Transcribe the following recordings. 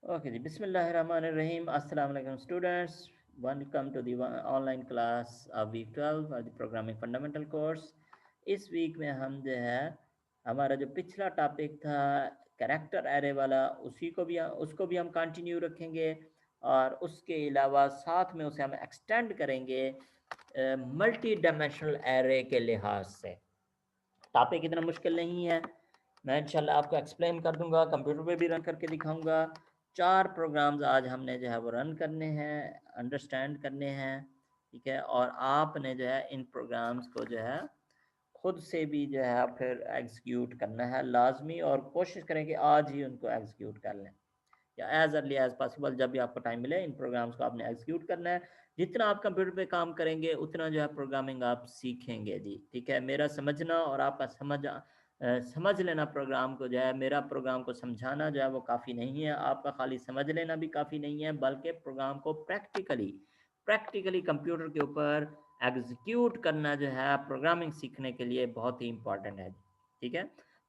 Okay, ji. Bismillahirrahmanirrahim. Assalamu alaikum students. Welcome to the online class of week 12 और the programming fundamental course. इस week में हम जो है हमारा जो पिछला टॉपिक था कैरेक्टर एरे वाला उसको भी हम कंटिन्यू रखेंगे और उसके अलावा साथ में उसे हम एक्सटेंड करेंगे मल्टी डायमेंशनल एरे के लिहाज से। टॉपिक इतना मुश्किल नहीं है, मैं इंशाल्लाह आपको एक्सप्लेन कर दूंगा, कंप्यूटर पे भी रन करके दिखाऊंगा। 4 प्रोग्राम्स आज हमने जो है वो रन करने हैं, अंडरस्टैंड करने हैं, ठीक है। और आपने जो है इन प्रोग्राम्स को जो है खुद से भी जो है फिर एग्जीक्यूट करना है लाजमी, और कोशिश करें कि आज ही उनको एग्जीक्यूट कर लें या एज अर्ली एज पॉसिबल। जब भी आपको टाइम मिले इन प्रोग्राम्स को आपने एग्जीक्यूट करना है। जितना आप कंप्यूटर पे काम करेंगे उतना जो है प्रोग्रामिंग आप सीखेंगे जी, ठीक है। मेरा समझना और आपका समझ लेना प्रोग्राम को जो है, मेरा प्रोग्राम को समझाना जो है वो काफ़ी नहीं है, आपका खाली समझ लेना भी काफ़ी नहीं है, बल्कि प्रोग्राम को प्रैक्टिकली कंप्यूटर के ऊपर एग्जीक्यूट करना जो है प्रोग्रामिंग सीखने के लिए बहुत ही इंपॉर्टेंट है, ठीक है।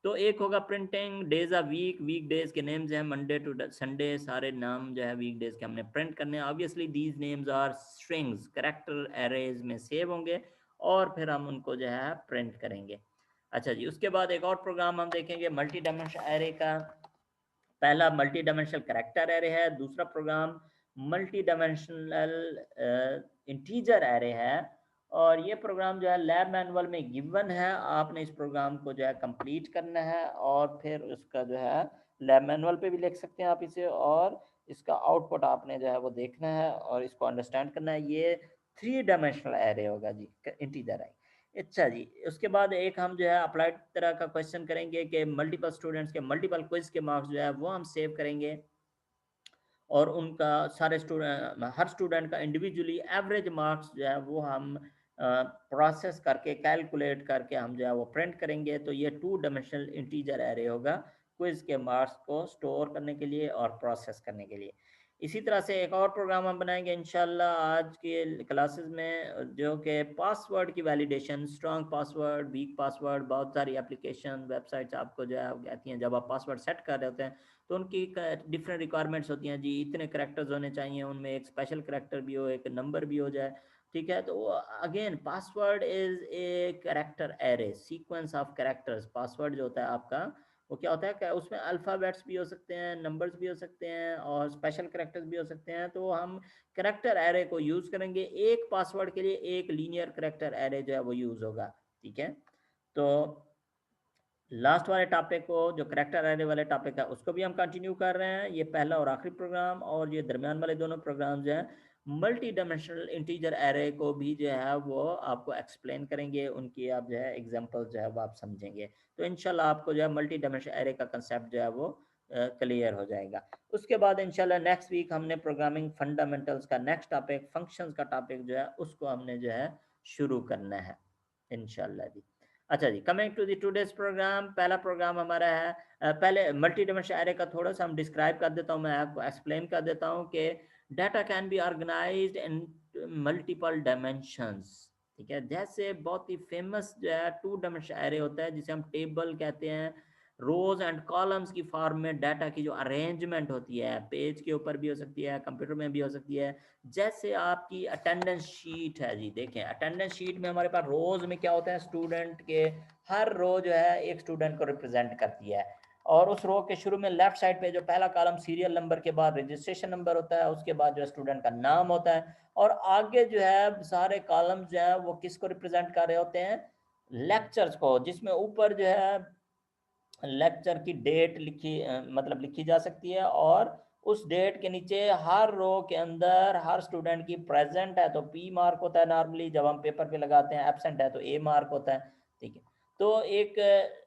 तो एक होगा printing days a week days के नेम्स हैं मंडे टू संडे, सारे नाम जो है वीक डेज के हमने प्रिंट करने हैं। Obviously these names are strings, character arrays में सेव होंगे और फिर हम उनको जो है प्रिंट करेंगे। अच्छा जी, उसके बाद एक और प्रोग्राम हम देखेंगे मल्टी डायमेंशनल एरे का। पहला मल्टी डायमेंशनल करेक्टर एरे है, दूसरा program multi dimensional integer array है। और ये प्रोग्राम जो है लैब मैनुअल में गिवन है, आपने इस प्रोग्राम को जो है कंप्लीट करना है और फिर उसका जो है लैब मैनुअल पे भी लिख सकते हैं आप इसे, और इसका आउटपुट आपने जो है वो देखना है और इसको अंडरस्टैंड करना है। ये 3 डायमेंशनल एरे होगा जी, इंटीजर है। अच्छा जी, उसके बाद एक हम जो है अप्लाइड तरह का क्वेश्चन करेंगे कि मल्टीपल स्टूडेंट्स के मल्टीपल क्विज के मार्क्स जो है वो हम सेव करेंगे और उनका सारे स्टूडेंट हर स्टूडेंट का इंडिविजुअली एवरेज मार्क्स जो है वो हम प्रोसेस करके कैलकुलेट करके हम जो है वो प्रिंट करेंगे। तो ये 2 डायमेंशनल इंटीजर एरे होगा क्विज के मार्क्स को स्टोर करने के लिए और प्रोसेस करने के लिए। इसी तरह से एक और प्रोग्राम हम बनाएंगे इंशाल्लाह आज के क्लासेस में, जो कि पासवर्ड की validation, strong password, week password, बहुत सारी एप्लीकेशन वेबसाइट्स आपको जो है कहती हैं जब आप पासवर्ड सेट कर रहे होते हैं तो उनकी डिफरेंट रिक्वायरमेंट्स होती हैं जी, इतने करेक्टर्स होने चाहिए, उनमें एक स्पेशल करेक्टर भी हो, एक नंबर भी हो जाए, ठीक है। तो again password is a character array, sequence of characters. Password जो होता है आपका वो क्या होता है कि उसमें अल्फ़ाबेट्स भी हो सकते हैं, नंबर्स भी हो सकते हैं और स्पेशल करेक्टर्स भी हो सकते हैं। तो हम करेक्टर एरे को यूज़ करेंगे, एक पासवर्ड के लिए एक लीनियर करेक्टर एरे जो है वो यूज़ होगा, ठीक है। तो लास्ट वाले टॉपिक को, जो करेक्टर एरे वाले टॉपिक है, उसको भी हम कंटिन्यू कर रहे हैं। ये पहला और आखिरी प्रोग्राम, और ये दरमियान वाले दोनों प्रोग्राम जो हैं मल्टी डायमेंशनल इंटीजर एरे को भी जो है वो आपको एक्सप्लेन करेंगे, उनकी आप जो है एग्जांपल जो है वो आप समझेंगे। तो इंशाल्लाह आपको जो है मल्टी डायमेंशनल एरे का कंसेप्ट जो है वो क्लियर हो जाएगा। उसके बाद इंशाल्लाह नेक्स्ट वीक हमने प्रोग्रामिंग फंडामेंटल्स का नेक्स्ट टॉपिक, फंक्शंस का टॉपिक जो है उसको हमने जो है शुरू करना है इंशाल्लाह जी। अच्छा जी, coming to the today's program, पहला प्रोग्राम हमारा है पहले मल्टी डायमेंशनल एरे का थोड़ा सा हम डिस्क्राइब कर देता हूँ, मैं आपको एक्सप्लेन कर देता हूँ कि data can be organised in multiple dimensions, ठीक है। जैसे बहुत ही फेमस जो है 2 डायमेंशनल एरे होता है जिसे हम टेबल कहते हैं, रोज एंड कॉलम्स की फॉर्म में डाटा की जो अरेंजमेंट होती है, पेज के ऊपर भी हो सकती है, कंप्यूटर में भी हो सकती है। जैसे आपकी अटेंडेंस शीट है जी, देखें अटेंडेंस शीट में हमारे पास रोज में क्या होता है, स्टूडेंट के हर रो जो है एक स्टूडेंट को रिप्रेजेंट करती है, और उस रो के शुरू में लेफ्ट साइड पे जो पहला कॉलम सीरियल नंबर के बाद रजिस्ट्रेशन नंबर होता है, उसके बाद जो है स्टूडेंट का नाम होता है, और आगे जो है सारे कॉलम जो है वो किसको रिप्रेजेंट कर रहे होते हैं, लेक्चर्स को, जिसमें ऊपर जो है लेक्चर की डेट मतलब लिखी जा सकती है, और उस डेट के नीचे हर रो के अंदर हर स्टूडेंट की प्रेजेंट है तो पी मार्क होता है नॉर्मली, जब हम पेपर पे लगाते हैं एब्सेंट है तो ए मार्क होता है, ठीक है। तो एक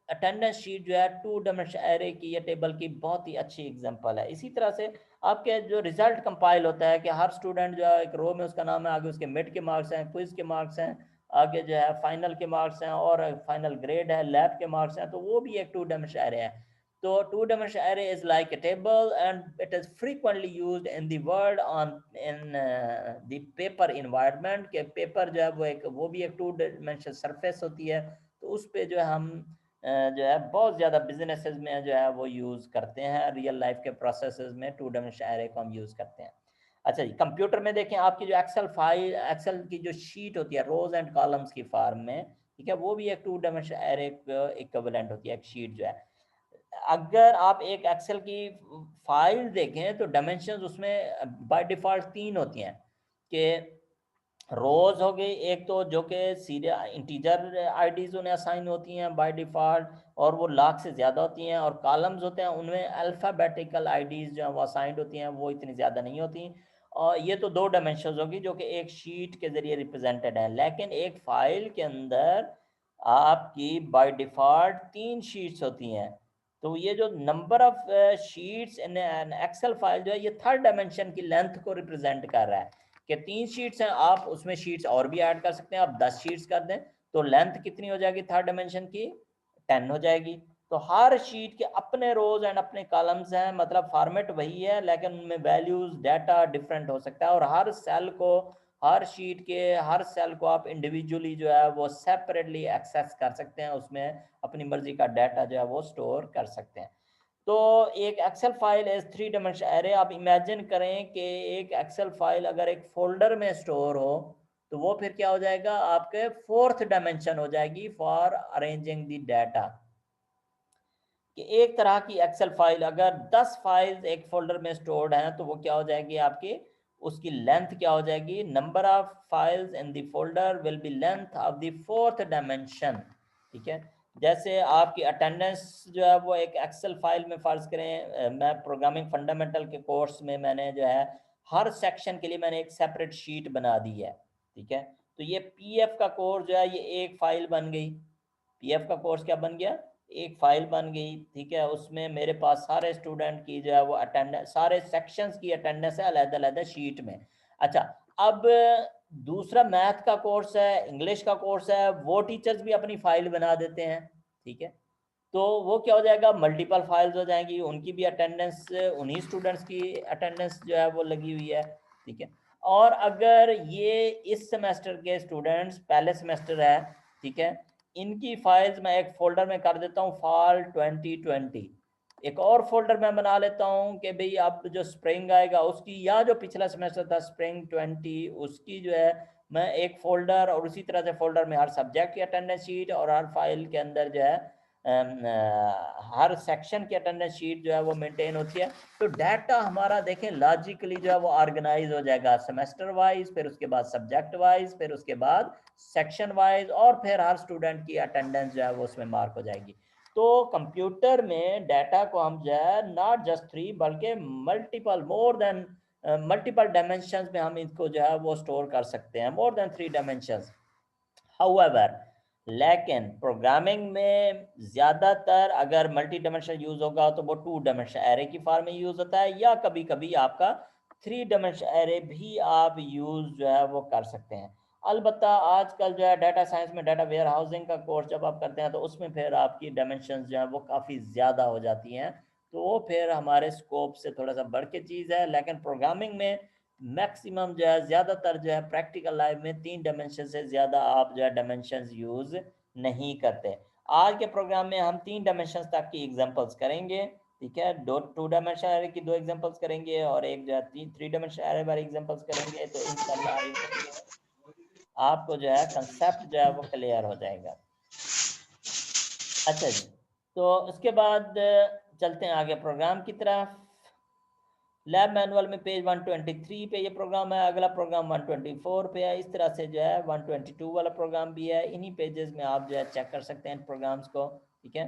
अटेंडेंस शीट जो है 2 डायमेंशनल एरे की, ये टेबल की बहुत ही अच्छी एग्जांपल है। इसी तरह से आपके जो रिजल्ट कंपाइल होता है कि हर स्टूडेंट जो है एक रो में उसका नाम है, आगे उसके मिड के मार्क्स हैं, क्विज के मार्क्स हैं, आगे जो है फाइनल के मार्क्स हैं और फाइनल ग्रेड है, लैब के मार्क्स हैं, तो वो भी एक 2 डायमेंशनल एरे है। तो 2 dimensional array is like a table and it is frequently used in the world on in the paper environment, के पेपर जो है वो भी एक 2 डायमेंशनल सरफेस होती है, तो उस पे जो है हम जो है बहुत ज़्यादा बिजनेसेस में जो है वो यूज़ करते हैं, रियल लाइफ के प्रोसेसेस में टू डायमेंशनल एरे को हम यूज़ करते हैं। अच्छा जी, कंप्यूटर में देखें आपकी जो एक्सेल फाइल, एक्सेल की जो शीट होती है रोज एंड कॉलम्स की फॉर्म में, ठीक है, वो भी एक टू डायमेंशनल एरे इक्विवेलेंट होती है, एक शीट जो है। अगर आप एक एक्सेल की फाइल देखें तो डायमेंशंस उसमें बाय डिफ़ॉल्ट 3 होती हैं कि रोज़ हो गई एक, तो जो कि सीरियल इंटीजर आईडीज़ उन्हें असाइन होती हैं बाय डिफ़ॉल्ट और वो लाख से ज़्यादा होती हैं, और कॉलम्स होते हैं उनमें अल्फ़ाबेटिकल आईडीज़ जो हैं वो असाइंड होती हैं, वो इतनी ज़्यादा नहीं होती। और ये तो 2 डायमेंशंस होगी जो कि एक शीट के ज़रिए रिप्रेजेंटेड है, लेकिन एक फ़ाइल के अंदर आपकी बाय डिफ़ॉल्ट 3 शीट्स होती हैं। तो ये जो number of sheets in an Excel file जो है ये थर्ड डायमेंशन की लेंथ को रिप्रेजेंट कर रहा है कि 3 शीट्स हैं, आप उसमें शीट्स और भी ऐड कर सकते हैं, आप 10 शीट्स कर दें तो लेंथ कितनी हो जाएगी थर्ड डायमेंशन की, 10 हो जाएगी। तो हर शीट के अपने रोज एंड अपने कॉलम्स हैं, मतलब फॉर्मेट वही है लेकिन उनमें वैल्यूज डाटा डिफरेंट हो सकता है, और हर सेल को, हर शीट के हर सेल को आप इंडिविजुअली जो है वो सेपरेटली एक्सेस कर सकते हैं, उसमें अपनी मर्जी का डाटा जो है वो स्टोर कर सकते हैं। तो एक Excel file as 3 dimensional array, आप इमेजिन करें कि एक एक्सेल फाइल अगर एक फोल्डर में स्टोर हो तो वो फिर क्या हो जाएगा, आपके फोर्थ डायमेंशन हो जाएगी फॉर अरेंजिंग द डाटा। कि एक तरह की एक्सेल फाइल अगर 10 फाइल्स एक फोल्डर में स्टोर्ड हैं तो वो क्या हो जाएगी आपकी, उसकी लेंथ क्या हो जाएगी, number of files in the folder will be length of the fourth dimension. ठीक है, जैसे आपकी अटेंडेंस जो है वो एक एक्सेल फाइल में, फर्ज करें मैं प्रोग्रामिंग फंडामेंटल के कोर्स में मैंने जो है हर सेक्शन के लिए मैंने एक सेपरेट शीट बना दी है। ठीक है, तो ये पीएफ का कोर्स जो है ये एक फाइल बन गई, पीएफ का कोर्स क्या बन गया, एक फाइल बन गई। ठीक है, उसमें मेरे पास सारे स्टूडेंट की जो है वो अटेंडेंस, सारे सेक्शंस की अटेंडेंस है अलग-अलग शीट में। अच्छा, अब दूसरा मैथ का कोर्स है, इंग्लिश का कोर्स है, वो टीचर्स भी अपनी फाइल बना देते हैं। ठीक है, तो वो क्या हो जाएगा, मल्टीपल फाइल्स हो जाएंगी, उनकी भी अटेंडेंस, उन्हीं स्टूडेंट्स की अटेंडेंस जो है वो लगी हुई है। ठीक है, और अगर ये इस सेमेस्टर के स्टूडेंट्स पहले सेमेस्टर है, ठीक है, इनकी फाइल्स मैं एक फोल्डर में कर देता हूँ फॉल 2020, एक और फोल्डर में बना लेता हूँ कि भाई अब जो स्प्रिंग आएगा उसकी, या जो पिछला सेमेस्टर था स्प्रिंग 20 उसकी जो है मैं एक फोल्डर, और उसी तरह से फोल्डर में हर सब्जेक्ट की अटेंडेंस शीट और हर फाइल के अंदर जो है हर सेक्शन की अटेंडेंस शीट जो है वो मेंटेन होती है। तो डाटा हमारा देखें लॉजिकली जो है वो ऑर्गेनाइज हो जाएगा सेमेस्टर वाइज, फिर उसके बाद सब्जेक्ट वाइज, फिर उसके बाद सेक्शन वाइज, और फिर हर स्टूडेंट की अटेंडेंस जो है वो उसमें मार्क हो जाएगी। तो कंप्यूटर में डाटा को हम जो है नॉट जस्ट 3 बल्कि multiple, more than multiple dimensions में हम इसको जो है वो स्टोर कर सकते हैं, मोर देन 3 डायमेंशंस। हाउएवर, लेकिन प्रोग्रामिंग में ज़्यादातर अगर मल्टी डायमेंशनल यूज़ होगा तो वो 2 डायमेंशनल एरे की फॉर्म में यूज़ होता है, या कभी कभी आपका 3 डायमेंशनल एरे भी आप यूज़ जो है वो कर सकते हैं। अलबत्ता आजकल जो है डाटा साइंस में डाटा वेयर हाउसिंग का कोर्स जब आप करते हैं तो उसमें फिर आपकी डायमेंशंस जो है वो काफ़ी ज़्यादा हो जाती हैं, तो वो फिर हमारे स्कोप से थोड़ा सा बढ़ के चीज़ है। लेकिन प्रोग्रामिंग में मैक्सिमम जो है ज़्यादातर जो है प्रैक्टिकल लाइफ में 3 डायमेंशन से ज़्यादा आप जो है डायमेंशंस यूज़ नहीं करते। आज के प्रोग्राम में हम 3 डायमेंशंस तक की एग्जांपल्स करेंगे। ठीक है, दो 2 डायमेंशन एरे की 2 एग्जांपल्स करेंगे और एक जो है 3 डायमेंशन एरे वाली एग्जांपल्स करेंगे, तो इंशाल्लाह आपको जो है कंसेप्ट जो है वो क्लियर हो जाएगा। अच्छा जी, तो उसके बाद चलते हैं आगे प्रोग्राम की तरफ। लैब मैनुअल में पेज 123 पे ये प्रोग्राम है, अगला प्रोग्राम 124 पे है, इस तरह से जो है 122 वाला प्रोग्राम भी है। इन्हीं पेजेस में आप जो है चेक कर सकते हैं प्रोग्राम्स को। ठीक है,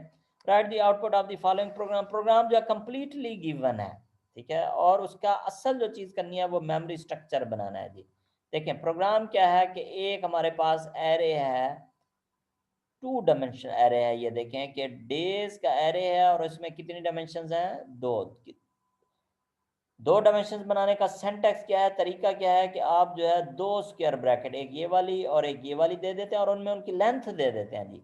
write the output of the following program, program जो है कंप्लीटली गिवन है। ठीक है, और उसका असल जो चीज़ करनी है वो मेमोरी स्ट्रक्चर बनाना है जी। देखें प्रोग्राम क्या है कि एक हमारे पास एरे है, 2 डायमेंशन एरे है, ये देखें कि डेज का एरे है और इसमें कितनी डायमेंशन हैं, 2। 2 डायमेंशंस बनाने का सिंटैक्स क्या है, तरीका क्या है कि आप जो है 2 स्क्वायर ब्रैकेट, एक ये वाली और एक ये वाली दे देते हैं और उनमें उनकी लेंथ दे देते हैं जी।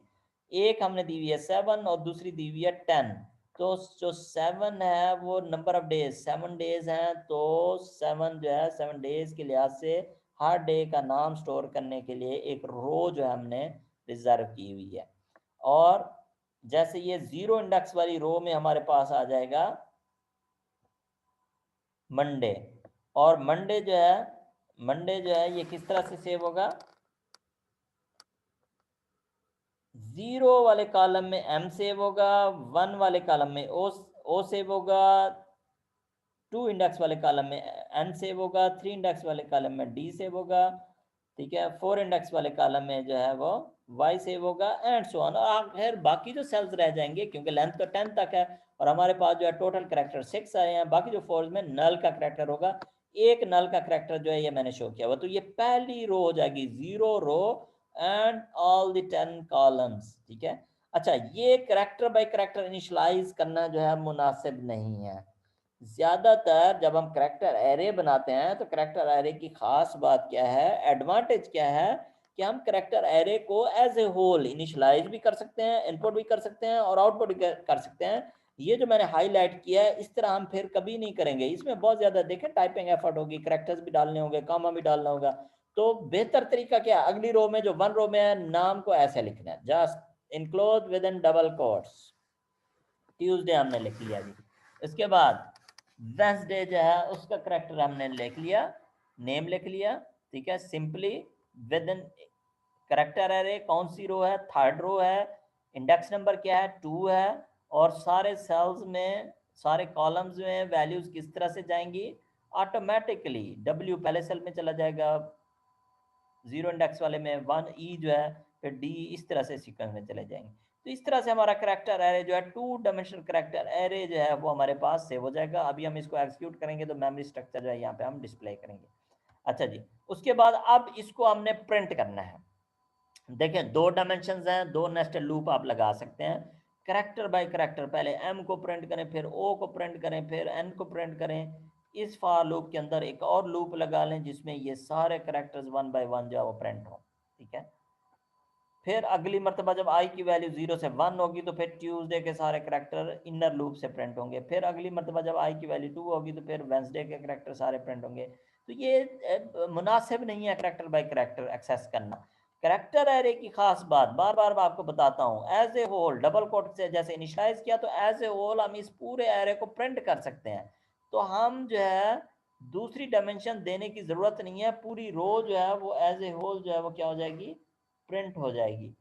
एक हमने दी हुई है 7 और दूसरी दी हुई है 10। तो जो 7 है वो नंबर ऑफ डेज 7 डेज हैं, तो 7 जो है 7 डेज के लिहाज से हर डे का नाम स्टोर करने के लिए एक रो जो है हमने रिजर्व की हुई है। और जैसे ये 0 इंडेक्स वाली रो में हमारे पास आ जाएगा मंडे, और मंडे जो है ये किस तरह से सेव होगा, 0 वाले कॉलम में m सेव होगा, 1 वाले कॉलम में o सेव होगा, 2 इंडेक्स वाले कॉलम में n सेव होगा, 3 इंडेक्स वाले कॉलम में d सेव होगा, ठीक है, 4 इंडेक्स वाले कॉलम में जो है वो y सेव होगा, एंड सो ऑन। आखिर बाकी जो सेल्स रह जाएंगे, क्योंकि लेंथ तो 10 तक है और हमारे पास जो है टोटल करैक्टर 6 आए हैं, बाकी जो 4 में नल का करैक्टर होगा, एक नल का करैक्टर जो है ये मैंने शो किया हुआ। तो ये पहली रो हो जाएगी, 0 row and all the 10 columns, ठीक है। अच्छा, ये करैक्टर बाय करैक्टर इनिशियलाइज करना जो है मुनासिब नहीं है। ज्यादातर जब हम करैक्टर एरे बनाते हैं तो करैक्टर एरे की खास बात क्या है, एडवांटेज क्या है, कि हम करैक्टर एरे को एज ए होल इनिशियलाइज भी कर सकते हैं, इनपुट भी कर सकते हैं और आउटपुट भी कर सकते हैं। ये जो मैंने हाईलाइट किया है, इस तरह हम फिर कभी नहीं करेंगे। इसमें बहुत ज्यादा देखें टाइपिंग एफर्ट होगी, करैक्टर्स भी डालने होंगे, कामा भी डालना होगा। तो बेहतर तरीका क्या है, अगली रो में जो 1 रो में है, नाम को ऐसे लिखना है, just enclose with in double quotes, Tuesday हमने लिख लिया जी। इसके बाद वेंसडे जो है उसका करैक्टर हमने लिख लिया, नेम लिख लिया, ठीक है, simply with in character array. कौन सी रो है, थर्ड रो है, इंडेक्स नंबर क्या है, 2 है, और सारे सेल्स में, सारे कॉलम्स में वैल्यूज किस तरह से जाएंगी, ऑटोमेटिकली डब्ल्यू पहले सेल में चला जाएगा, 0 इंडेक्स वाले में 1 ई जो है, फिर डी, इस तरह से सीक्वेंस में चले जाएंगे। तो इस तरह से हमारा करैक्टर एरे जो है, 2 डायमेंशनल करैक्टर एरे जो है वो हमारे पास सेव हो जाएगा। अभी हम इसको एक्सिक्यूट करेंगे तो मेमोरी स्ट्रक्चर जो है यहाँ पे हम डिस्प्ले करेंगे। अच्छा जी, उसके बाद अब इसको हमने प्रिंट करना है। देखें, 2 डायमेंशन हैं, 2 नेस्टेड लूप आप लगा सकते हैं। करैक्टर बाय करैक्टर, पहले m को प्रिंट करें, फिर o को प्रिंट करें, फिर n को प्रिंट करें। इस फॉर लूप के अंदर एक और लूप लगा लें जिसमें ये सारे करैक्टर्स 1 बाय 1 जो है वो प्रिंट हो, ठीक है। फिर अगली मर्तबा जब i की वैल्यू 0 से 1 होगी तो फिर ट्यूसडे के सारे करैक्टर इनर लूप से प्रिंट होंगे। फिर अगली मर्तबा जब i की वैल्यू 2 होगी तो फिर वेंसडे के करैक्टर सारे प्रिंट होंगे। तो ये मुनासिब नहीं है करैक्टर बाय करैक्टर एक्सेस करना। करैक्टर एरे की खास बात बार बार मैं आपको बताता हूँ, as a whole double quote से जैसे इनिशियलाइज किया तो एज ए होल हम इस पूरे एरे को प्रिंट कर सकते हैं। तो हम जो है दूसरी डायमेंशन देने की जरूरत नहीं है, पूरी रो जो है वो एज ए होल जो है वो क्या हो जाएगी, प्रिंट हो जाएगी।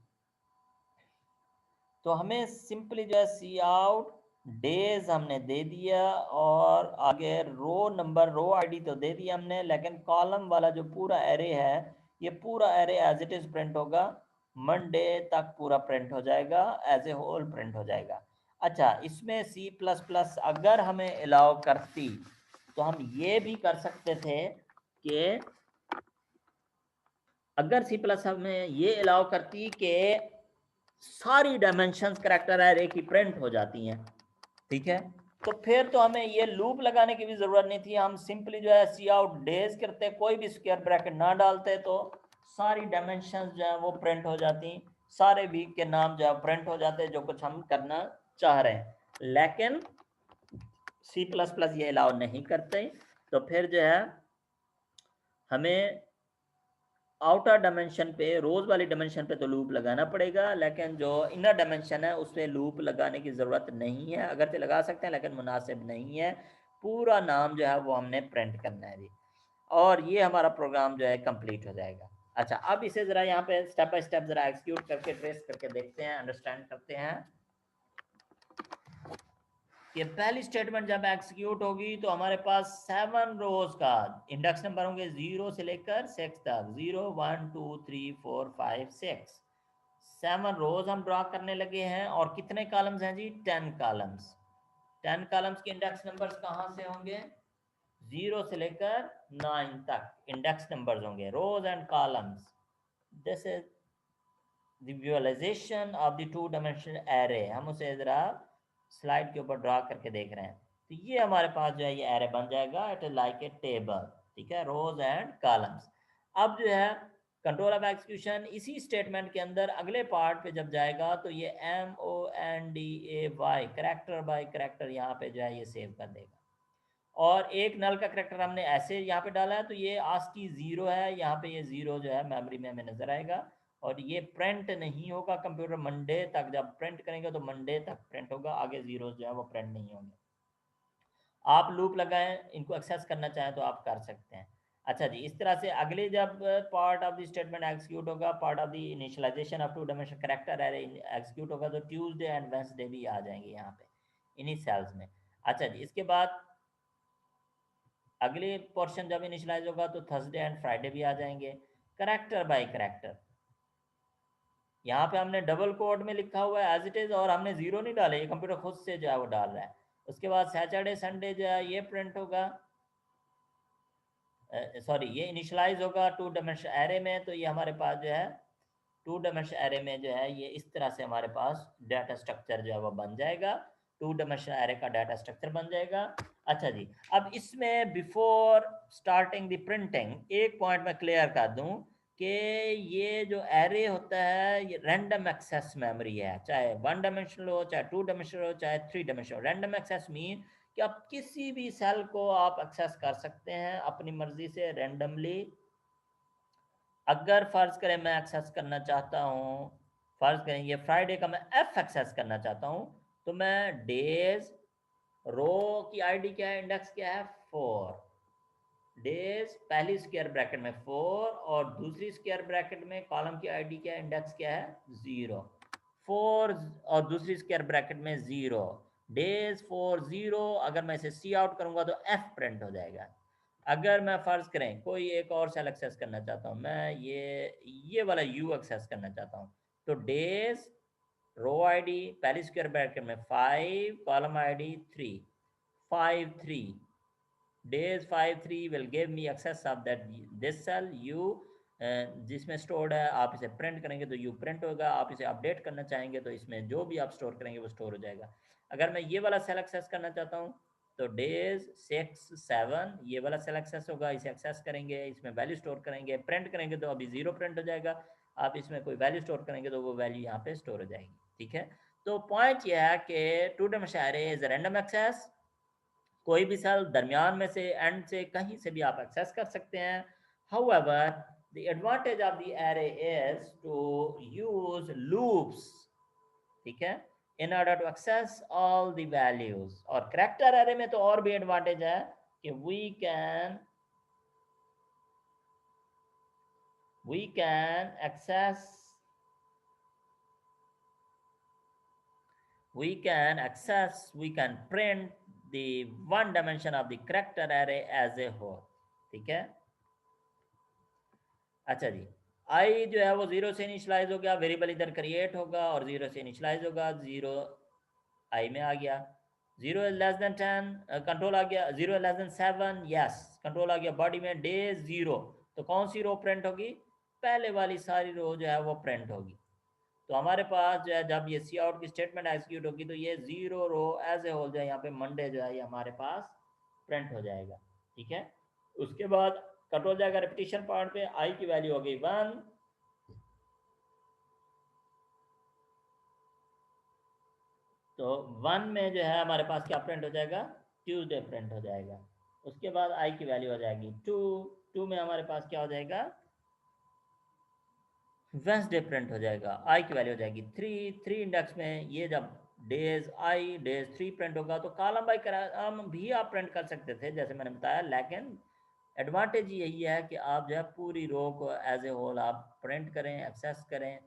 तो हमें सिंपली जो है सी आउट डेज हमने दे दिया, और आगे रो नंबर, रो आईडी तो दे दिया हमने, लेकिन कॉलम वाला जो पूरा एरे है, ये पूरा array as it is print होगा, मंडे तक पूरा प्रिंट हो जाएगा, एज ए होल प्रिंट हो जाएगा। अच्छा, इसमें सी प्लस प्लस अगर हमें अलाउ करती तो हम ये भी कर सकते थे कि अगर सी प्लस हमें ये अलाउ करती कि सारी डायमेंशंस करैक्टर एरे की प्रिंट हो जाती हैं, ठीक है, तो फिर तो हमें ये लूप लगाने की भी जरूरत नहीं थी। हम सिंपली जो है सी आउट डेज करते, कोई भी स्क्वायर ब्रैकेट ना डालते, तो सारी डायमेंशंस जो है वो प्रिंट हो जाती, सारे वीक के नाम जो है प्रिंट हो जाते जो कुछ हम करना चाह रहे हैं। लेकिन सी प्लस प्लस ये अलाउ नहीं करते, तो फिर जो है हमें आउटर डायमेंशन पे, रोज वाली डायमेंशन पे तो लूप लगाना पड़ेगा, लेकिन जो इनर डायमेंशन है उस पर लूप लगाने की ज़रूरत नहीं है। अगर तो लगा सकते हैं लेकिन मुनासिब नहीं है। पूरा नाम जो है वो हमने प्रिंट करना है जी, और ये हमारा प्रोग्राम जो है कंप्लीट हो जाएगा। अच्छा, अब इसे ज़रा यहाँ पे स्टेप बाय स्टेप ज़रा एक्सिक्यूट करके ट्रेस करके देखते हैं, अंडरस्टैंड करते हैं कि पहली स्टेटमेंट जब एग्जीक्यूट होगी तो हमारे पास 7 रोज का इंडेक्स नंबर होंगे 0 से लेकर 6 तक, 0 1 2 3 4 5 6, 7 रोज हम ड्रॉ करने लगे हैं। और कितने कॉलम्स हैं जी, 10 कॉलम्स। 10 कॉलम्स के इंडेक्स नंबर्स कहाँ से होंगे, 0 से लेकर 9 तक इंडेक्स नंबर्स होंगे, rows and columns. This is the visualization of the 2 dimensional array. हम उसे जरा स्लाइड के ऊपर ड्रा करके देख रहे हैं। तो ये हमारे पास जो है ये एरे बन जाएगा, it is like a table, ठीक है, रोज एंड कॉलम्स। अब जो है कंट्रोल ऑफ एग्जीक्यूशन इसी स्टेटमेंट के अंदर अगले पार्ट पे जब जाएगा तो ये MONDAY करैक्टर बाय करैक्टर यहाँ पे जो है ये सेव कर देगा। और एक नल का करैक्टर हमने ऐसे यहाँ पे डाला है, तो ये आस्की 0 है, यहाँ पे ये 0 जो है मेमोरी में हमें नजर आएगा। और ये प्रिंट नहीं होगा कंप्यूटर मंडे तक, जब प्रिंट करेंगे तो मंडे तक प्रिंट होगा, आगे जीरो जो है वो प्रिंट नहीं होंगे। आप लूप लगाएं, इनको एक्सेस करना चाहें तो आप कर सकते हैं। अच्छा जी, इस तरह से अगले जब part of the statement execute होगा, part of the initialization of two dimensional character array execute होगा, तो ट्यूसडे एंड वेंसडे भी आ जाएंगे यहाँ पे इन्हीं सेल्स में। अच्छा जी, इसके बाद अगले पोर्शन जब इनिशियलाइज होगा तो थर्सडे एंड फ्राइडे भी आ जाएंगे। करेक्टर बाय करेक्टर, यहाँ पे हमने डबल कोट में लिखा हुआ है एज इट इज, और हमने जीरो नहीं डाले, ये कंप्यूटर खुद से जो है वो डाल रहा है। उसके बाद सैटरडे संडे जो है ये प्रिंट होगा, सॉरी ये इनिशलाइज होगा टू डायमेंशनल एरे में, तो ये हमारे पास जो है टू डायमेंशनल एरे में जो है ये इस तरह से हमारे पास डाटा स्ट्रक्चर जो है वो बन जाएगा, टू डायमेंशनल एरे का डाटा स्ट्रक्चर बन जाएगा। अच्छा जी, अब इसमें बिफोर स्टार्टिंग द प्रिंटिंग एक पॉइंट मैं क्लियर कर दूं कि ये जो एरे होता है ये रैंडम एक्सेस मेमोरी है, चाहे वन डायमेंशनल हो, चाहे टू डायमेंशनल हो, चाहे three dimensional. Random access mean कि आप किसी भी सेल को आप एक्सेस कर सकते हैं अपनी मर्जी से रैंडमली। अगर फर्ज करें मैं एक्सेस करना चाहता हूँ, फर्ज करें ये फ्राइडे का मैं एफ एक्सेस करना चाहता हूँ, तो मैं डेज, रो की आईडी क्या है, इंडेक्स क्या है 4, डेज पहली स्क्वायर ब्रैकेट में 4 और दूसरी स्क्वायर ब्रैकेट में कॉलम की आईडी क्या है, इंडेक्स क्या है 0, 4 और दूसरी स्क्वायर ब्रैकेट में 0, डेज 4 0। अगर मैं इसे सी आउट करूंगा तो एफ प्रिंट हो जाएगा। अगर मैं फर्ज करें कोई एक और सेल एक्सेस करना चाहता हूँ, मैं ये वाला यू एक्सेस करना चाहता हूँ, तो डेज रो आईडी पहली स्क्वायर ब्रैकेट में 5, column ID 3, 5 3, days 5 3 will give me access of that this cell u, जिसमें स्टोर्ड है। आप इसे प्रिंट करेंगे तो यू प्रिंट होगा, आप इसे अपडेट करना चाहेंगे तो इसमें जो भी आप स्टोर करेंगे वो स्टोर हो जाएगा। अगर मैं ये वाला सेल एक्सेस करना चाहता हूँ तो डेज 6 7 ये वाला सेल एक्सेस होगा, इसे एक्सेस करेंगे, इसमें वैल्यू स्टोर करेंगे, प्रिंट करेंगे तो अभी 0 प्रिंट हो जाएगा, आप इसमें कोई वैल्यू स्टोर करेंगे तो वो वैल्यू यहाँ पे स्टोर हो जाएगी। ठीक है, तो पॉइंट ये है कि two dimensional array is random access, कोई भी सेल दरमियान में से एंड से कहीं से भी आप एक्सेस कर सकते हैं। However the advantage of the array is to use loops, ठीक है, in order to access all the values. और करेक्टर एरे में तो और भी एडवांटेज है कि we can access we can print the one dimension of the character array as a whole। ठीक है, अच्छा जी, आई जो है वो जीरो से इनिशलाइज हो गया, वेरिएबल इधर क्रिएट होगा और जीरो से इनिशलाइज होगा, जीरो आई में आ गया, zero is less than 10 control आ गया, zero is less than 7 yes control आ गया, बॉडी में डे जीरो, तो कौन सी रो प्रिंट होगी, पहले वाली सारी रो जो है वो प्रिंट होगी। तो हमारे पास जो है जब ये सी आउट की स्टेटमेंट एग्जीक्यूट होगी तो ये zero row as a whole जो है यहाँ पे मंडे जो है ये हमारे पास प्रिंट हो जाएगा। ठीक है, उसके बाद कट हो जाएगा रिपीटिशन पार्ट पे, आई की वैल्यू हो गई 1, तो 1 में जो है हमारे पास क्या प्रिंट हो जाएगा, ट्यूसडे प्रिंट हो जाएगा। उसके बाद आई की वैल्यू हो जाएगी 2, 2 में हमारे पास क्या हो जाएगा, वेंसडे प्रिंट हो जाएगा, आई की वैल्यू हो जाएगी 3, 3 इंडेक्स में ये जब डेज आई डेज 3 प्रिंट होगा तो कॉलम बाय कॉलम भी आप प्रिंट कर सकते थे जैसे मैंने बताया, लेकिन एडवांटेज यही है कि आप जो है पूरी रो को एज ए होल आप प्रिंट करें, एक्सेस करें।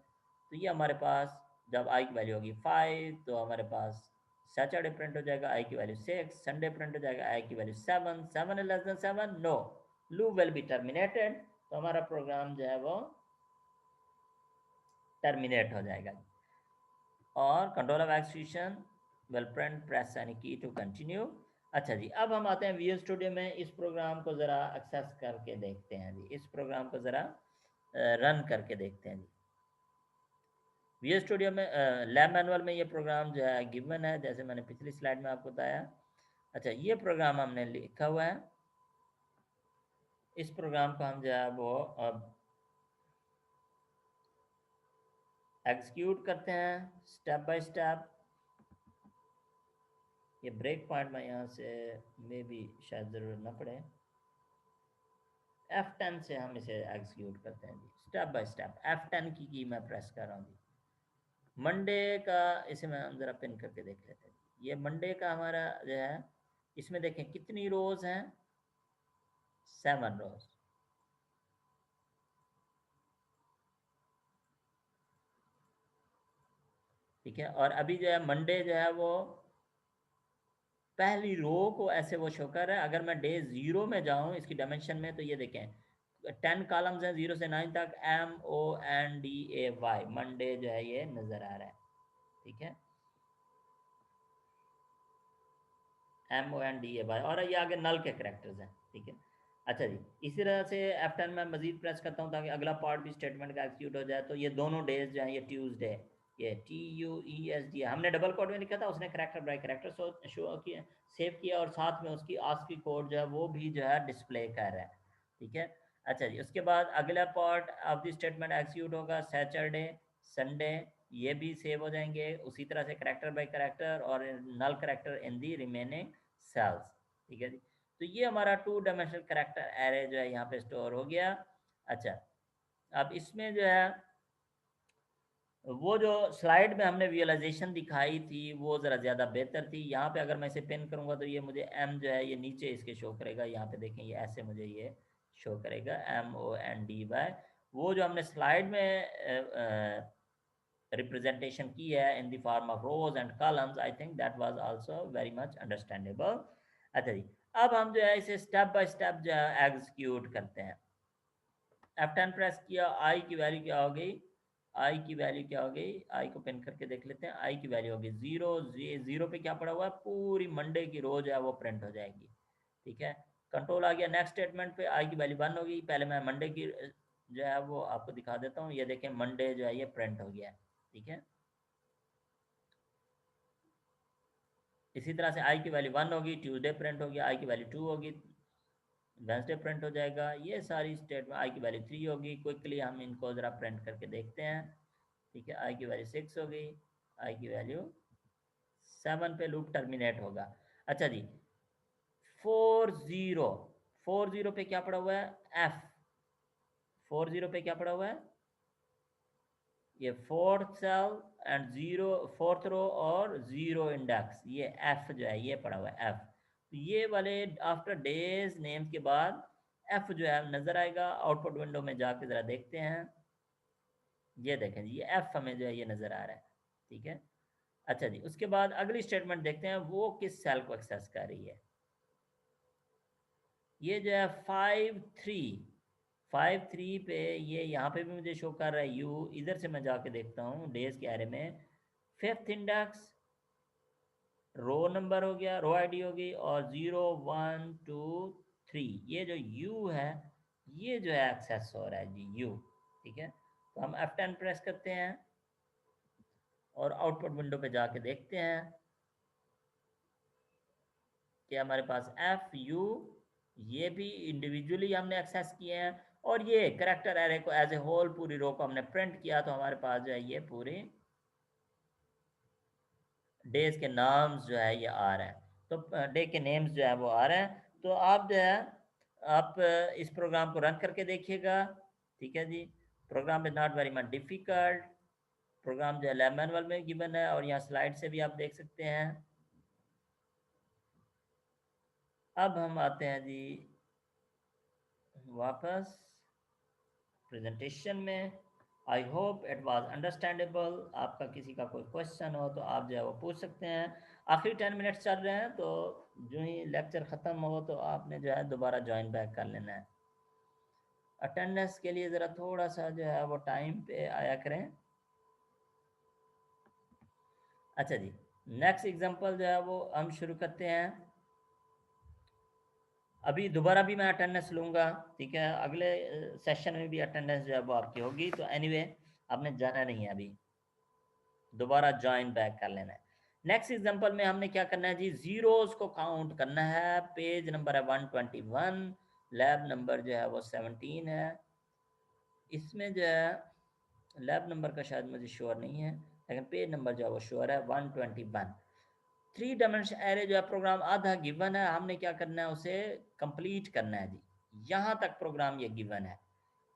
तो ये हमारे पास जब आई की वैल्यू होगी 5 तो हमारे पास सैटरडे प्रिंट हो जाएगा, आई की वैल्यू 6, संडे प्रिंट हो जाएगा, आई की value 7, 7 is less than 7 no, loop will be terminated, तो हमारा प्रोग्राम जो है वो टर्मिनेट हो जाएगा। और control of execution will print press any की टू कंटिन्यू। अच्छा जी, अब हम आते हैं वीएस स्टूडियो में, इस प्रोग्राम को ज़रा एक्सेस करके देखते हैं जी, इस प्रोग्राम को ज़रा रन करके देखते हैं जी। वीएस स्टूडियो में लैब मैनुअल में ये प्रोग्राम जो है गिवन है, जैसे मैंने पिछली स्लाइड में आपको बताया। अच्छा, ये प्रोग्राम हमने लिखा हुआ है, इस प्रोग्राम को हम जो है वो अब एग्जीक्यूट करते हैं स्टेप बाय स्टेप। ये ब्रेक पॉइंट में यहाँ से मे भी शायद ज़रूरत ना पड़े, F10 से हम इसे एग्जीक्यूट करते हैं जी, स्टेप बाय स्टेप। F10 की मैं प्रेस कर रहा हूँ जी। मंडे का इसे मैं ज़रा पिन करके देख लेते हैं। ये मंडे का हमारा जो है, इसमें देखें कितनी रोज हैं, 7 रोज। ठीक है, और अभी जो है मंडे जो है वो पहली रो को ऐसे वो शो कर रहा है। अगर मैं डे 0 में जाऊं इसकी डायमेंशन में, तो ये देखें 10 कॉलम्स हैं 0 से 9 तक, MONDAY, मंडे जो है ये नजर आ रहा है। ठीक है, MONDAY, और ये आगे नल के करेक्टर्स हैं। ठीक है, अच्छा जी, इसी तरह से F10 में मजीद प्रेस करता हूँ ताकि अगला पार्ट भी स्टेटमेंट का एक्सिक्यूट हो जाए। तो ये दोनों डेज जो हैं, ये ट्यूसडे, ये TUESD हमने डबल कोड में लिखा था, उसने करेक्टर बाय करेक्टर शो किया, सेव किया, और साथ में उसकी आस्की कोड जो है वो भी जो है डिस्प्ले कर रहा है। ठीक है, अच्छा जी, उसके बाद अगला part of the statement execute होगा सैटरडे, संडे, ये भी सेव हो जाएंगे उसी तरह से करेक्टर बाय करेक्टर, और null character in the remaining cells. ठीक है जी, तो ये हमारा 2 डायमेंशनल करेक्टर एरे जो है यहाँ पे स्टोर हो गया। अच्छा, अब इसमें जो है वो जो स्लाइड में हमने विजुअलाइजेशन दिखाई थी वो ज़रा ज़्यादा बेहतर थी। यहाँ पे अगर मैं इसे पिन करूँगा तो ये मुझे एम जो है ये नीचे इसके शो करेगा। यहाँ पे देखें, ये ऐसे मुझे ये शो करेगा, MONDY। वो जो हमने स्लाइड में रिप्रेजेंटेशन की है in the form of rose and columns, I think that was also very much understandable. अच्छा जी, अब हम जो है इसे स्टेप बाय स्टेप जो है एग्जीक्यूट करते हैं। F10 प्रेस किया, आई की वैल्यू क्या हो गई, आई की वैल्यू क्या हो गई, आई को पिन करके देख लेते हैं। आई की वैल्यू होगी 0। 0 पे क्या पड़ा हुआ है, पूरी मंडे की रोज है वो प्रिंट हो जाएगी। ठीक है, कंट्रोल आ गया, नेक्स्ट स्टेटमेंट पे आई की वैल्यू 1 होगी। पहले मैं मंडे की जो है वो आपको दिखा देता हूँ। ये देखें, मंडे जो है ये प्रिंट हो गया है। ठीक है, इसी तरह से आई की वैल्यू 1 होगी, ट्यूसडे प्रिंट हो गया। आई की वैल्यू 2 होगी, वेंसडे प्रिंट हो जाएगा। ये सारी स्टेट में आई की वैल्यू 3 होगी। क्विकली हम इनको ज़रा प्रिंट करके देखते हैं। ठीक है, आई की वैल्यू 6 हो गई, आई की वैल्यू 7 पे लूप टर्मिनेट होगा। अच्छा जी, 40, 40 पे क्या पड़ा हुआ है, एफ। 40 पे क्या पड़ा हुआ है, ये fourth cell and 0 fourth row और 0 इंडेक्स, ये एफ जो है ये पड़ा हुआ है, एफ। तो ये वाले आफ्टर डेज नेम्स के बाद एफ जो है नजर आएगा। आउटपुट विंडो में जाके जरा देखते हैं, ये देखें जी, ये एफ हमें जो है ये नजर आ रहा है। ठीक है, अच्छा जी, उसके बाद अगली स्टेटमेंट देखते हैं वो किस सेल को एक्सेस कर रही है। ये जो है 5 3, 5 3 पे ये यहाँ पे भी मुझे शो कर रहा है यू। इधर से मैं जाके देखता हूँ डेज के एरे में, फिफ्थ इंडेक्स, रो नंबर हो गया, रो आईडी होगी, और 0 1 2 3, ये जो यू है ये जो है एक्सेस हो रहा है जी, यू। ठीक है, तो हम F10 प्रेस करते हैं और आउटपुट विंडो पे जाके देखते हैं कि हमारे पास एफ यू ये भी इंडिविजुअली हमने एक्सेस किए हैं, और ये करेक्टर एरे को एज ए होल पूरी रो को हमने प्रिंट किया। तो हमारे पास जो है ये पूरी डेज के नाम्स जो है ये आ रहे हैं। तो डे के नेम्स जो है वो आ रहे हैं। तो आप जो है आप इस प्रोग्राम को रन करके देखिएगा। ठीक है जी, program is not very much difficult. Program जो है लैब मैनुअल में गिवन है, और यहाँ स्लाइड से भी आप देख सकते हैं। अब हम आते हैं जी वापस प्रेजेंटेशन में। I hope it was understandable. आपका किसी का कोई क्वेश्चन हो तो आप जो है वो पूछ सकते हैं। आखिरी 10 मिनट्स चल रहे हैं, तो जो ही लेक्चर ख़त्म हो तो आपने जो है दोबारा ज्वाइन बैक कर लेना है। अटेंडेंस के लिए ज़रा थोड़ा सा जो है वो टाइम पे आया करें। अच्छा जी, नेक्स्ट एग्जांपल जो है वो हम शुरू करते हैं। अभी दोबारा भी मैं अटेंडेंस लूँगा। ठीक है, अगले सेशन में भी अटेंडेंस जो है वो आपकी होगी। तो एनीवे आपने जाना नहीं है, अभी दोबारा ज्वाइन बैक कर लेना है। नेक्स्ट एग्जांपल में हमने क्या करना है जी, जीरोस को काउंट करना है। पेज नंबर है 121, लैब नंबर जो है वो 17 है। इसमें जो है लैब नंबर का शायद मुझे श्योर नहीं है, लेकिन पेज नंबर जो है वो श्योर है 121। 3 डायमेंशन एरे जो है प्रोग्राम आधा गिवन है, हमने क्या करना है उसे कंप्लीट करना है जी। यहाँ तक प्रोग्राम ये गिवन है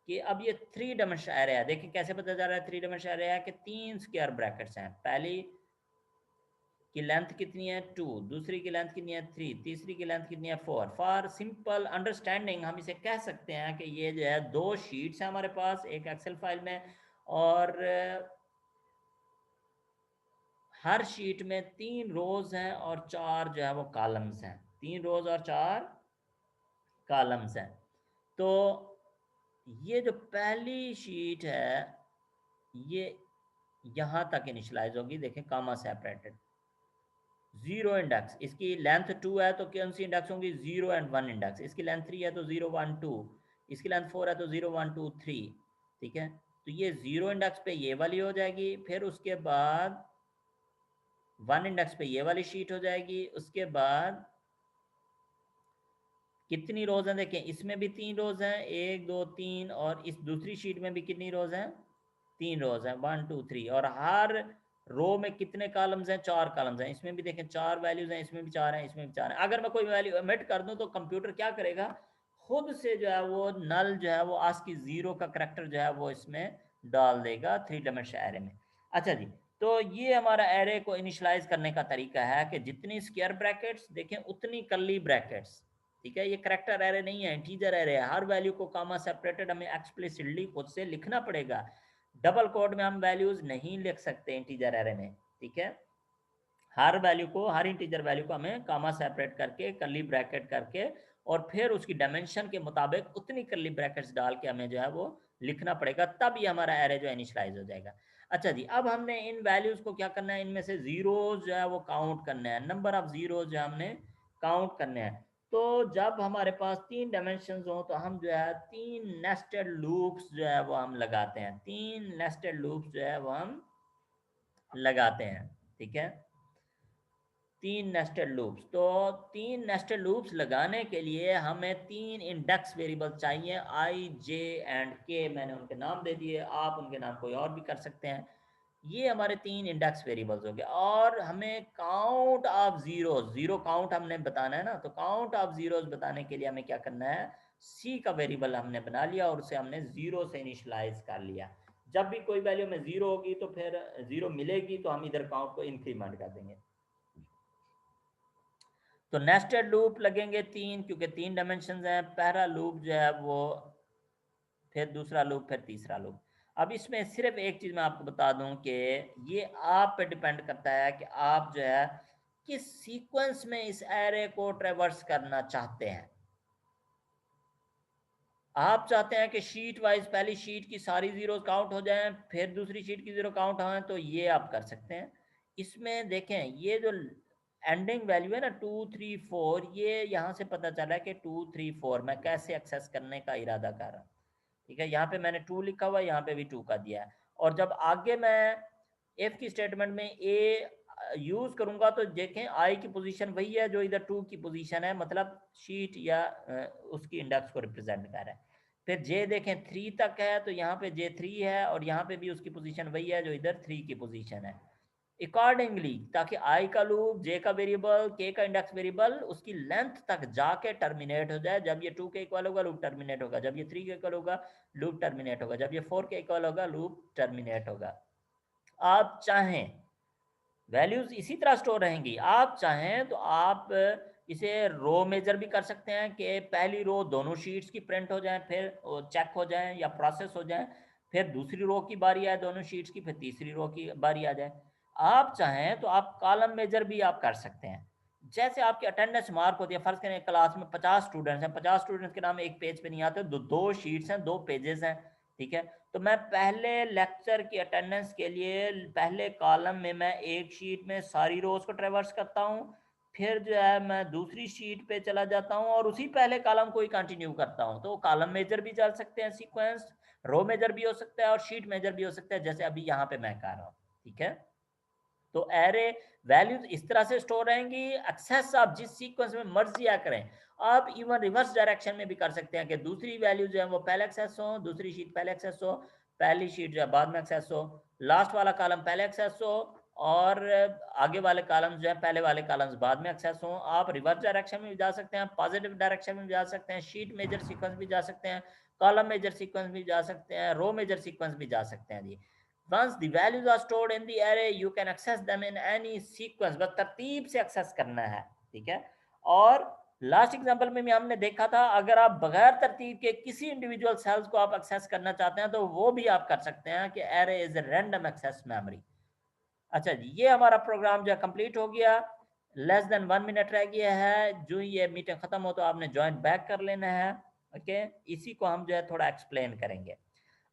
कि अब ये 3 डायमेंशन एरे है। देखिए कैसे पता चल रहा है 3 डायमेंशन एरे है कि 3 स्क्वायर ब्रैकेट्स हैं। पहली की लेंथ कितनी है 2, दूसरी की लेंथ कितनी है 3, तीसरी की लेंथ कितनी है 4। फॉर सिंपल अंडरस्टैंडिंग हम इसे कह सकते हैं कि ये जो है 2 शीट्स हैं हमारे पास एक एक्सेल फाइल में, और हर शीट में 3 रोज हैं और 4 जो है वो कॉलम्स हैं। 3 रोज और 4 कॉलम्स हैं। तो ये जो पहली शीट है ये यहाँ तक इनिशलाइज होगी। देखें कामा सेपरेटेड, 0 इंडेक्स, इसकी लेंथ 2 है तो कौन सी इंडेक्स होंगी 0 एंड 1 इंडेक्स। इसकी लेंथ 3 है तो 0 1 2, इसकी लेंथ 4 है तो 0 1 2 3। ठीक है, तो ये 0 इंडेक्स पे ये वाली हो जाएगी, फिर उसके बाद 1 इंडेक्स पे ये वाली शीट हो जाएगी। उसके बाद कितनी रोज हैं देखें, इसमें भी 3 रोज हैं 1 2 3, और इस दूसरी शीट में भी कितनी रोज हैं 3 रोज हैं 1 2 3, और हर रो में कितने कॉलम्स हैं 4 कॉलम्स हैं। इसमें भी देखें 4 वैल्यूज हैं, इसमें भी 4 हैं, इसमें भी 4 हैं। अगर मैं कोई वैल्यू एमिट कर दूं तो कंप्यूटर क्या करेगा, खुद से जो है वो नल जो है वो आस्की 0 का करैक्टर जो है वो इसमें डाल देगा 3 डायमेंशन एरे में। अच्छा जी, तो ये हमारा एरे को इनिशलाइज करने का तरीका है कि जितनी स्क्वायर ब्रैकेट्स देखें उतनी कर्ली ब्रैकेट्स। ठीक है, ये करैक्टर एरे नहीं है, इंटीजर एरे है। हर वैल्यू को कामा सेपरेटेड हमें एक्सप्लिसिटली खुद से लिखना पड़ेगा। डबल कोड में हम वैल्यूज नहीं लिख सकते इंटीजर एरे में। ठीक है, हर वैल्यू को, हर इंटीजर वैल्यू को हमें कामा सेपरेट करके कर्ली ब्रैकेट करके और फिर उसकी डायमेंशन के मुताबिक उतनी कर्ली ब्रैकेट्स डाल के हमें जो है वो लिखना पड़ेगा, तब ये हमारा एरे जो इनिशियलाइज हो जाएगा। अच्छा जी, अब हमने इन वैल्यूज को क्या करना है, इनमें से जीरोज जो है वो काउंट करना है, नंबर ऑफ जीरोज जो हमने काउंट करने हैं। तो जब हमारे पास 3 डायमेंशन हो तो हम जो है 3 नेस्टेड लूप्स जो है वो हम लगाते हैं, 3 नेस्टेड लूप्स जो है वो हम लगाते हैं। ठीक है, 3 नेस्टेड लूप्स। तो 3 नेस्टेड लूप्स लगाने के लिए हमें 3 इंडेक्स वेरिएबल चाहिए, आई जे एंड के। मैंने उनके नाम दे दिए, आप उनके नाम कोई और भी कर सकते हैं। ये हमारे 3 इंडेक्स वेरिएबल्स हो गए, और हमें count of zeros, zero count हमने बताना है ना, तो काउंट ऑफ जीरोज बताने के लिए हमें क्या करना है, सी का वेरिएबल हमने बना लिया और उसे हमने 0 से इनिशियलाइज कर लिया। जब भी कोई वैल्यू में 0 होगी तो फिर 0 मिलेगी तो हम इधर काउंट को इंक्रीमेंट कर देंगे। तो नेस्टेड लूप लगेंगे 3, क्योंकि 3 डायमेंशन हैं। पहला लूप जो है वो, फिर दूसरा लूप, फिर तीसरा लूप। अब इसमें सिर्फ एक चीज मैं आपको बता दूं कि ये आप पे डिपेंड करता है कि आप जो है किस सीक्वेंस में इस एरे को ट्रेवर्स करना चाहते हैं। आप चाहते हैं कि शीट वाइज पहली शीट की सारी जीरो काउंट हो जाएं, फिर दूसरी शीट की जीरो काउंट हो, तो ये आप कर सकते हैं। इसमें देखें ये जो एंडिंग वैल्यू है ना 2 3 4, ये यहाँ से पता चला है कि 2 3 4 मैं कैसे एक्सेस करने का इरादा कर रहा हूँ। ठीक है, यहाँ पे मैंने 2 लिखा हुआ है, यहाँ पे भी 2 का दिया है। और जब आगे मैं इफ की स्टेटमेंट में ए यूज करूंगा तो देखें आई की पोजीशन वही है जो इधर 2 की पोजीशन है, मतलब शीट या उसकी इंडेक्स को रिप्रेजेंट कर रहा है। फिर जे देखें 3 तक है तो यहाँ पे जे 3 है, और यहाँ पे भी उसकी पोजीशन वही है जो इधर 3 की पोजीशन है। अकॉर्डिंगली, ताकि आई का लूप, जे का वेरिएबल, के का इंडेक्स वेरिएबल उसकी लेंथ तक जाके टर्मिनेट हो जाए। जब ये 2 के इक्वल होगा लूप टर्मिनेट होगा, जब ये 3 के इक्वल होगा लूप टर्मिनेट होगा, जब ये 4 के इक्वल होगा लूप टर्मिनेट होगा। आप चाहें वैल्यूज इसी तरह स्टोर रहेंगी, आप चाहें तो आप इसे रो मेजर भी कर सकते हैं कि पहली रो दोनों शीट्स की प्रिंट हो जाए, फिर चेक हो जाए या प्रोसेस हो जाए, फिर दूसरी रो की बारी आए दोनों शीट्स की, फिर तीसरी रो की बारी आ जाए। आप चाहें तो आप कॉलम मेजर भी आप कर सकते हैं। जैसे आपकी अटेंडेंस मार्क होती है, फर्ज करें क्लास में 50 स्टूडेंट्स हैं, 50 स्टूडेंट्स के नाम एक पेज पे नहीं आते, दो शीट्स हैं, 2 पेजेस हैं। ठीक है, तो मैं पहले लेक्चर की अटेंडेंस के लिए पहले कॉलम में मैं एक शीट में सारी रोज को ट्रेवर्स करता हूँ, फिर जो है मैं दूसरी शीट पे चला जाता हूँ और उसी पहले कॉलम को ही कंटिन्यू करता हूँ। तो कॉलम मेजर भी चल सकते हैं सीक्वेंस, रो मेजर भी हो सकता है और शीट मेजर भी हो सकता है, जैसे अभी यहाँ पे मैं कर रहा हूँ। ठीक है, तो एरे वैल्यूज इस तरह से स्टोर रहेंगी, एक्सेस आप जिस सीक्वेंस में मर्जी आ करें। आप इवन रिवर्स डायरेक्शन में भी कर सकते हैं कि दूसरी वैल्यू जो है वो पहले एक्सेस हो, दूसरी शीट पहले एक्सेस हो, पहली शीट जो है बाद में एक्सेस हो, लास्ट वाला कॉलम पहले एक्सेस हो और आगे वाले कॉलम्स जो है पहले वाले कॉलम्स बाद में एक्सेस हों। आप रिवर्स डायरेक्शन में भी जा सकते हैं, पॉजिटिव डायरेक्शन में भी जा सकते हैं, शीट मेजर सीक्वेंस भी जा सकते हैं, कॉलम मेजर सीक्वेंस भी जा सकते हैं, रो मेजर सीक्वेंस भी जा सकते हैं जी। Once the values are stored in the array you can access them in any sequence, बस तरतीब से एक्सेस करना है, ठीक है। और लास्ट एग्जांपल में भी हमने देखा था, अगर आप बगैर तरतीब के किसी इंडिविजुअल सेल्स को आप एक्सेस करना चाहते हैं तो वो भी आप कर सकते हैं कि array is random access memory. अच्छा जी, ये हमारा प्रोग्राम जो है कंप्लीट हो गया। लेस देन 1 मिनट रह गया है, जो ये मीटिंग खत्म हो तो आपने ज्वाइन बैक कर लेना है। ओके, इसी को हम जो है थोड़ा एक्सप्लेन करेंगे।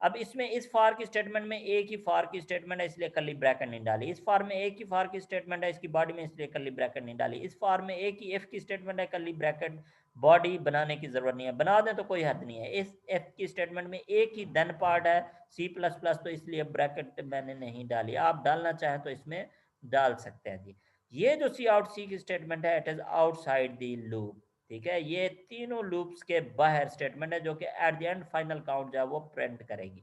अब इसमें इस फॉर की स्टेटमेंट में एक ही फॉर की स्टेटमेंट है, इसलिए कर्ली ब्रैकेट नहीं डाली। इस फॉर में एक ही फॉर की स्टेटमेंट है, इसकी बॉडी में, इसलिए कर्ली ब्रैकेट नहीं डाली। इस फॉर में एक ही इफ की स्टेटमेंट है, कर्ली ब्रैकेट बॉडी बनाने की जरूरत नहीं है, बना दें तो कोई हद नहीं है। इस इफ की स्टेटमेंट में एक ही देन पार्ट है सी प्लस प्लस, तो इसलिए ब्रैकेट मैंने नहीं डाली। आप डालना चाहें तो इसमें डाल सकते हैं जी। ये जो सी आउट सी की स्टेटमेंट है, it is outside the loop, ठीक है। ये तीनों लूप्स के बाहर स्टेटमेंट है, जो कि at the end final count जो है वो प्रिंट करेगी,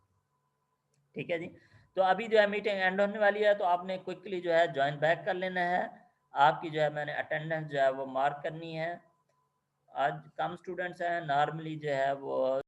ठीक है जी। तो अभी जो है मीटिंग एंड होने वाली है, तो आपने क्विकली जो है ज्वाइन बैक कर लेना है। आपकी जो है मैंने अटेंडेंस जो है वो मार्क करनी है। आज कम स्टूडेंट्स हैं, नॉर्मली जो है वो